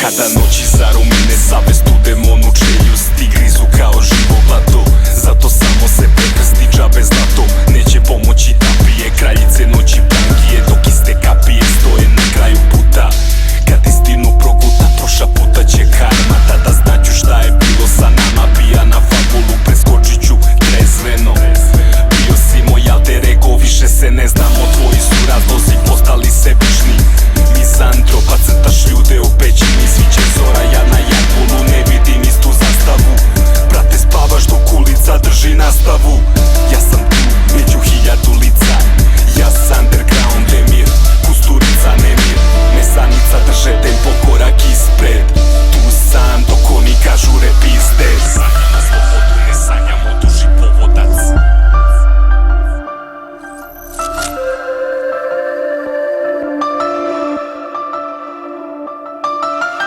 Kada noći zarumene, savest u demonu čeljust i grizu kao živo blato. Zato samo se prekrsti džabe zlatom. Neće pomoći tapije, kraljice noći prankije, dok iste kapije stoje na kraju puta. Kad istinu proguta, prošla puta će karma. Tada znaću šta je bilo sa nama. Pija na fabulu, preskočit ću trezveno. Bio si moj alter ego, više se ne znamo. Tvoji su razlozi postali sebični. Mizantropa, crtaš ljude u pećini. Sviće zora, ja na jakulu ne vidim istu zastavu. Brate, spavaš dok ulica drži nastavu. Ja sam tu, među 1000 lica. Ja sam underground emir, Kusturica nemir. Nesanica drže tempo korak ispred. Tu sam dok oni kažu rap is dead. Sanjamo slobodu, ne sanjamo duži povodac.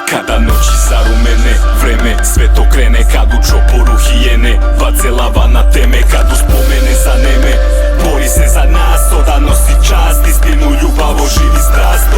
Kada noći zarumene, vreme sve to krene. Kad u čoporu hijene bace lava na teme. Kad uspomene za neme, bori se za nas. Oda nosi čast, istinu, ljubav, oživi strast.